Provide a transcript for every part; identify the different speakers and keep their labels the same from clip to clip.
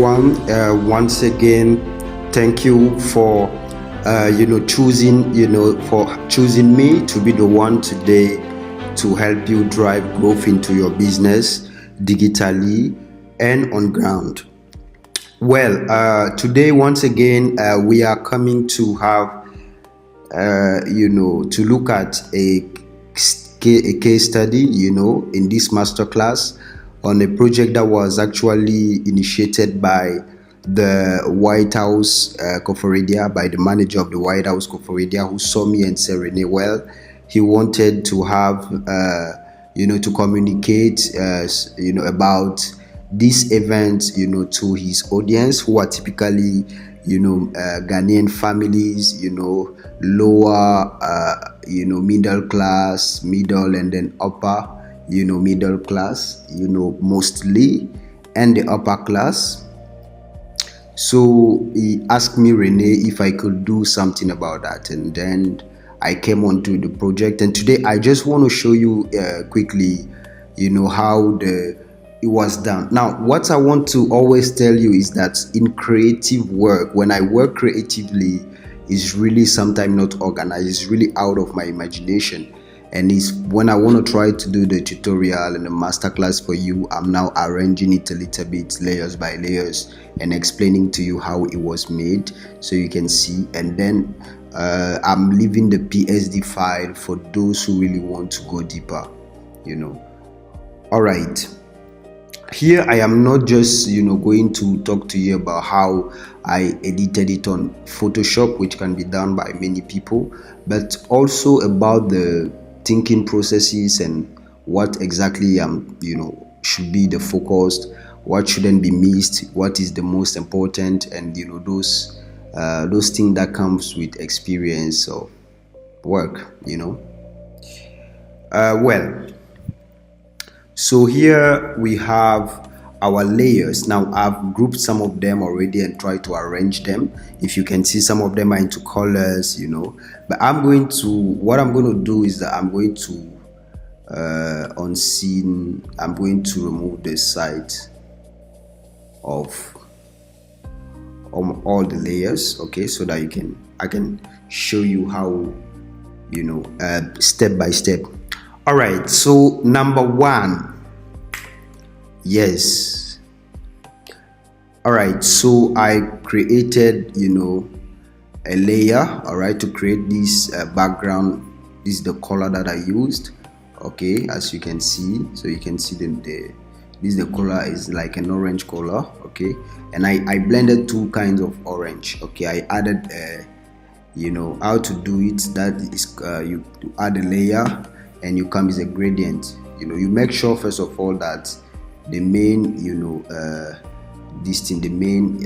Speaker 1: Once again, thank you for choosing me to be the one today to help you drive growth into your business digitally and on ground. Well, today once again we are coming to have to look at a case study in this masterclass on a project that was actually initiated by the White House Koforidua, by the manager of the White House Koforidua, who saw me and said, René, well, he wanted to have to communicate about this event to his audience, who are typically Ghanaian families, lower middle class, middle, and then upper middle class, mostly, and the upper class. So he asked me, René, if I could do something about that, and then I came onto the project. And today I just want to show you quickly how it was done. Now, what I want to always tell you is that in creative work, when I work creatively, it's really sometimes not organized. It's really out of my imagination. And it's when I want to try to do the tutorial and the masterclass for you, I'm now arranging it a little bit layers by layers and explaining to you how it was made so you can see. And then I'm leaving the PSD file for those who really want to go deeper, All right. Here I am not just going to talk to you about how I edited it on Photoshop, which can be done by many people, but also about the thinking processes and what exactly should be the focus, what shouldn't be missed, what is the most important, and those things that comes with experience of work. Well, so here we have our layers. Now I've grouped some of them already and tried to arrange them. If you can see, some of them are into colors, but what I'm going to do is that I'm going to on scene, I'm going to remove the side of all the layers, okay, so that I can show you how step by step. All right, so number one, yes. All right, so I created a layer, all right, to create this background. This is the color that I used, okay, as you can see. So you can see the color is like an orange color, okay, and I blended two kinds of orange, okay. I added how to do it, that is you add a layer and you come with a gradient. You make sure first of all that the main the main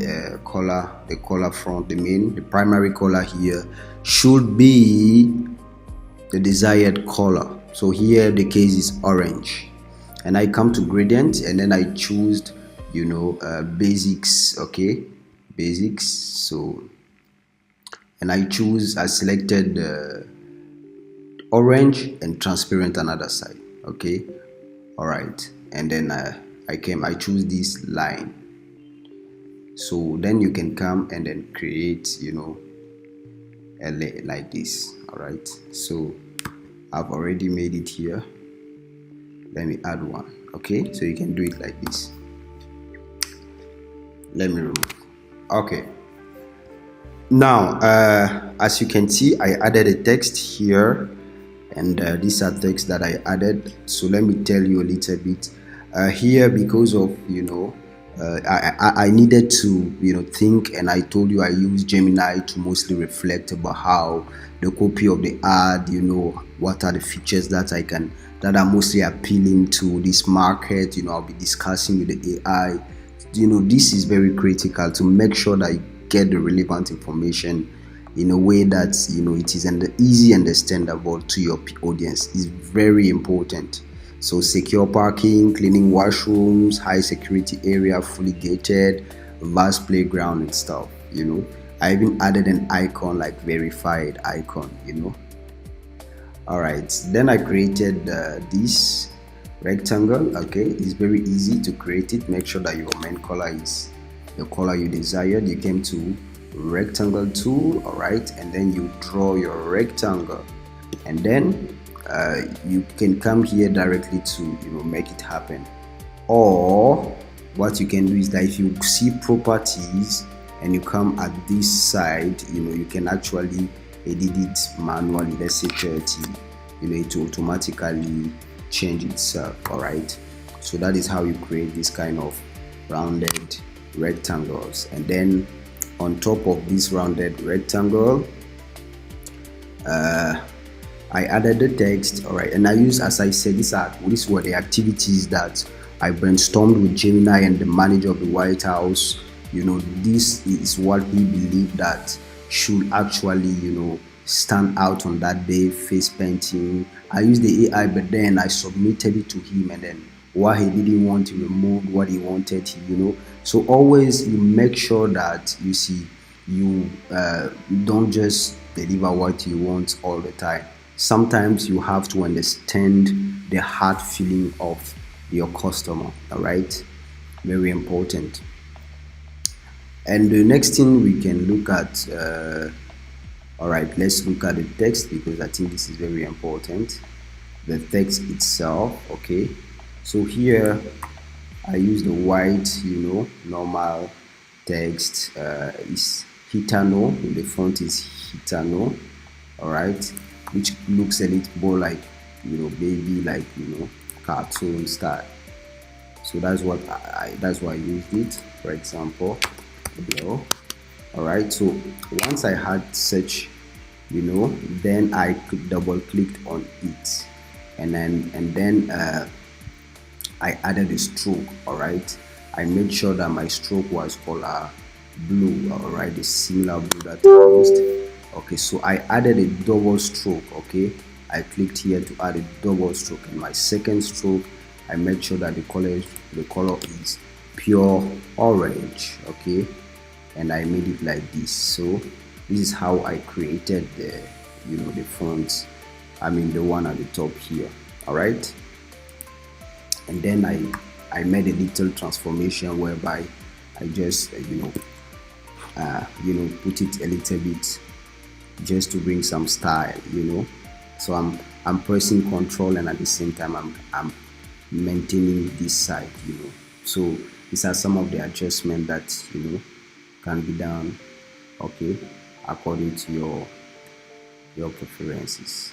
Speaker 1: color, the color front, the primary color here should be the desired color. So here the case is orange, and I come to gradient, and then I choose basics, okay, basics. So, and I selected orange and transparent another side, okay. All right, and then I choose this line. So then you can come and then create a layer like this. All right, so I've already made it here. Let me add one, okay, so you can do it like this. Let me remove. Okay, now as you can see, I added a text here, and these are texts that I added. So let me tell you a little bit here, because of I needed to think, and I told you I use Gemini to mostly reflect about how the copy of the ad, what are the features that are mostly appealing to this market. I'll be discussing with the AI. This is very critical to make sure that you get the relevant information in a way that it is easy understandable to your audience. Is very important. So secure parking, cleaning washrooms, high security area, fully gated, vast playground and stuff. I even added an icon, like verified icon. All right, then I created this rectangle. Okay, it's very easy to create it. Make sure that your main color is the color you desired. You came to rectangle tool, all right, and then you draw your rectangle, and then you can come here directly to make it happen. Or what you can do is that if you see properties and you come at this side, you can actually edit it manually. Let's say 30, it will automatically change itself. All right, so that is how you create this kind of rounded rectangles. And then on top of this rounded rectangle, I added the text. All right, and I use, as I said, these were the activities that I brainstormed with Gemini and the manager of the White House. This is what he believed that should actually stand out on that day. Face painting, I used the AI, but then I submitted it to him, and then what he didn't want to remove, what he wanted, so always you make sure that you don't just deliver what you want all the time. Sometimes you have to understand the heart feeling of your customer. All right, very important. And the next thing we can look at, all right, let's look at the text, because I think this is very important. The text itself. Okay, so here I use the white normal text. Is Hitano, the font is Hitano, all right, which looks a little more like baby, like cartoon style. So that's what that's why I used it, for example. All right, so once I had such, then I double clicked on it, and then I added a stroke. All right, I made sure that my stroke was color blue. All right, the similar blue that I used. Okay, so I added a double stroke. Okay, I clicked here to add a double stroke, and my second stroke, I made sure that the color is pure orange. Okay, and I made it like this. So this is how I created the the fonts, I mean the one at the top here. All right, and then I made a little transformation whereby I just put it a little bit just to bring some style. So I'm pressing control, and at the same time I'm maintaining this side. So these are some of the adjustments that can be done, okay, according to your preferences.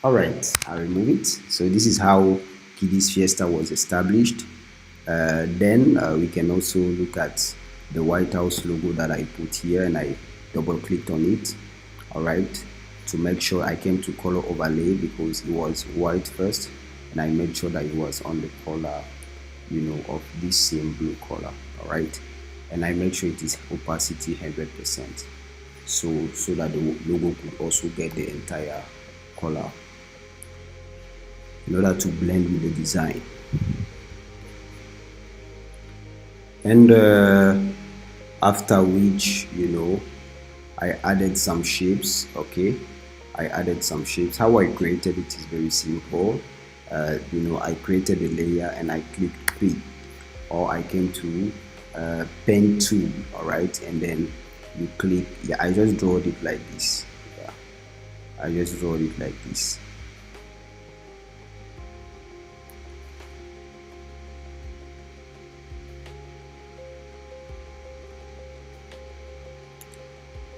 Speaker 1: All right, I remove it. So this is how Kiddies Fiesta was established. Then we can also look at the White House logo that I put here, and I double clicked on it. All right, to make sure I came to color overlay, because it was white first, and I made sure that it was on the color of this same blue color. All right, and I make sure it is opacity 100%, so that the logo could also get the entire color in order to blend with the design. And after which I added some shapes. Okay, I added some shapes. How I created it is very simple. I created a layer and I clicked create, or I came to pen tool. All right, and then you click. Yeah, I just draw it like this. Yeah, I just draw it like this.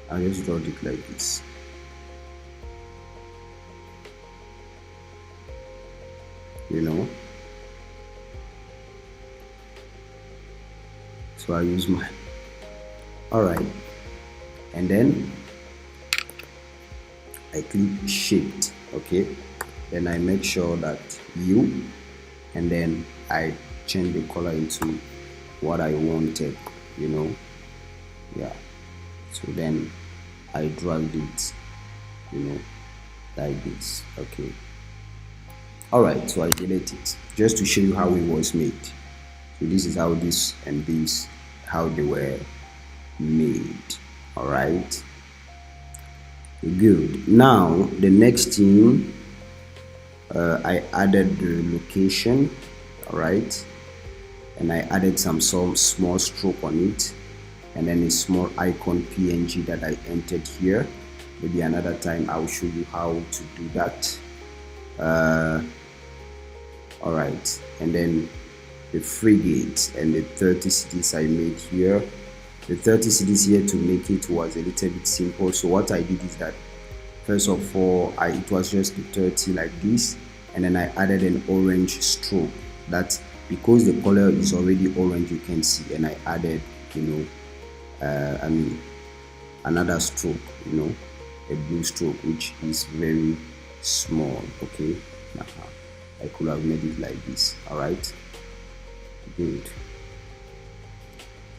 Speaker 1: I just draw it like this. So I use my, all right, and then I click shift. Okay, then I make sure that and then I change the color into what I wanted. Yeah, so then I dragged it like this. Okay, all right, so I delete it just to show you how it was made. So this is how this and this, how they were made. All right, good. Now the next thing, I added the location. All right, and I added some small stroke on it, and then a small icon PNG that I entered here. Maybe another time I'll show you how to do that. All right, and then the frigate and the 30 cedis I made here. The 30 cedis here, to make it was a little bit simple. So what I did is that, first of all, it was just the 30 like this, and then I added an orange stroke. That, because the color is already orange, you can see, and I added, another stroke, a blue stroke, which is very small. Okay, I could have made it like this. All right, good.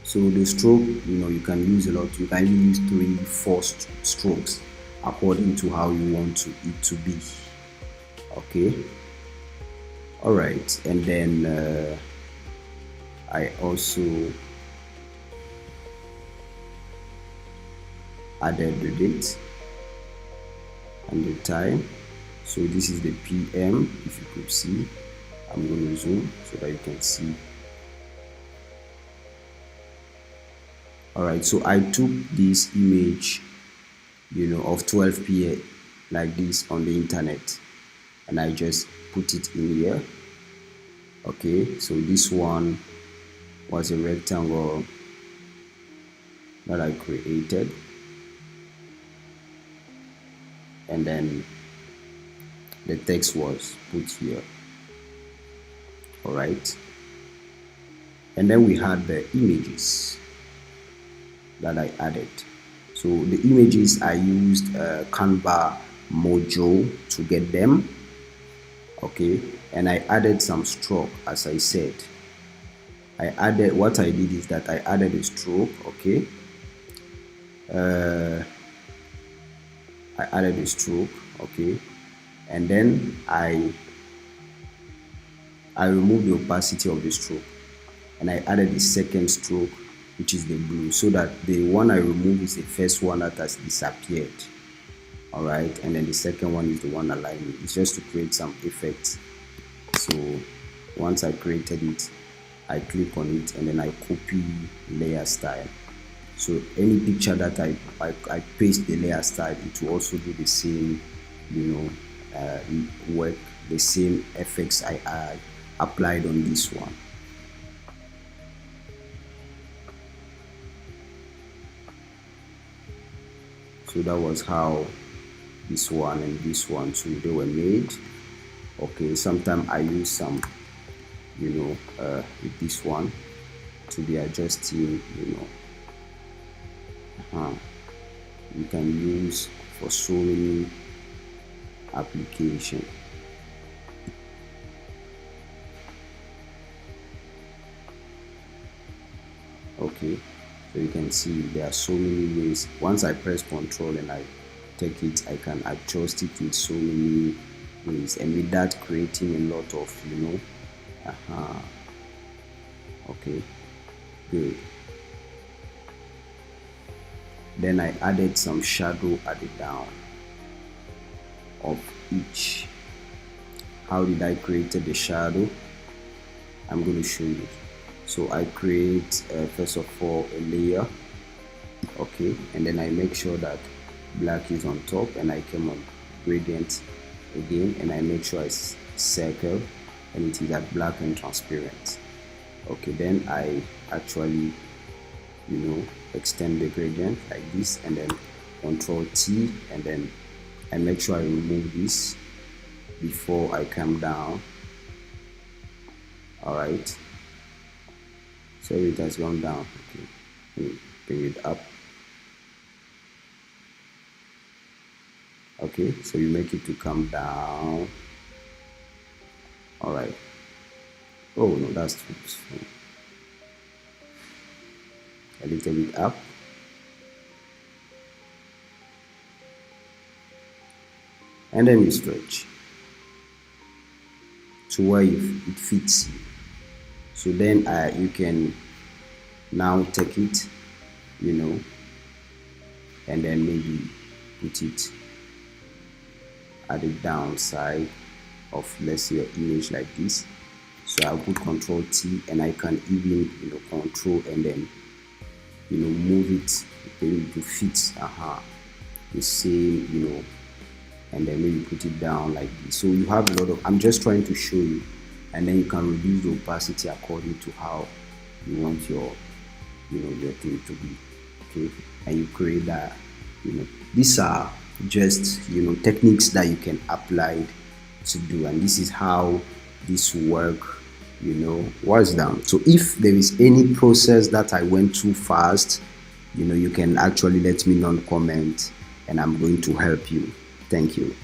Speaker 1: So the stroke, you can use a lot. You can even use 3, 4 strokes according to how you want it to be. Okay, all right, and then I also added the date and the time. So this is the PM. If you could see, I'm going to zoom so that you can see. All right, so I took this image, of 12 p.m. like this on the internet, and I just put it in here. Okay, so this one was a rectangle that I created, and then the text was put here. All right, and then we had the images that I added. So the images, I used Canva Mojo to get them. Okay, and I added some stroke, as I said. What I did is that I added a stroke. Okay, I added a stroke. Okay, and then I removed the opacity of the stroke, and I added the second stroke, which is the blue, so that the one I removed is the first one that has disappeared. All right, and then the second one is the one aligning. It's just to create some effects. So once I created it, I click on it, and then I copy layer style. So any picture that I paste the layer style, it will also do the same, work, the same effects I applied on this one. So that was how this one and this one too, they were made. Okay, sometimes I use some, with this one to be adjusting, you can use for so many applications. Okay, so you can see there are so many ways. Once I press Control and I take it, I can adjust it in so many ways, and with that, creating a lot of, okay, good. Then I added some shadow at the down of each. How did I create the shadow? I'm going to show you. So I create first of all a layer. Okay, and then I make sure that black is on top, and I came on gradient again, and I make sure I circle, and it is at black and transparent. Okay, then I actually extend the gradient like this, and then Control T, and then I make sure I remove this before I come down. All right, so it has gone down. Okay, bring it up. Okay, so you make it to come down. All right. Oh no, that's too small. A little bit up. And then you stretch to where it fits you. So then you can now take it, and then maybe put it at the downside of, let's say, your image like this. So I'll put Control T, and I can even control and then move it maybe to fit the same, and then maybe put it down like this. So you have a lot of, I'm just trying to show you, and then you can reduce the opacity according to how you want your your thing to be. Okay, and you create that. These are just techniques that you can apply to do, and this is how this work was done. So if there is any process that I went too fast, you can actually let me know in comment, and I'm going to help you. Thank you.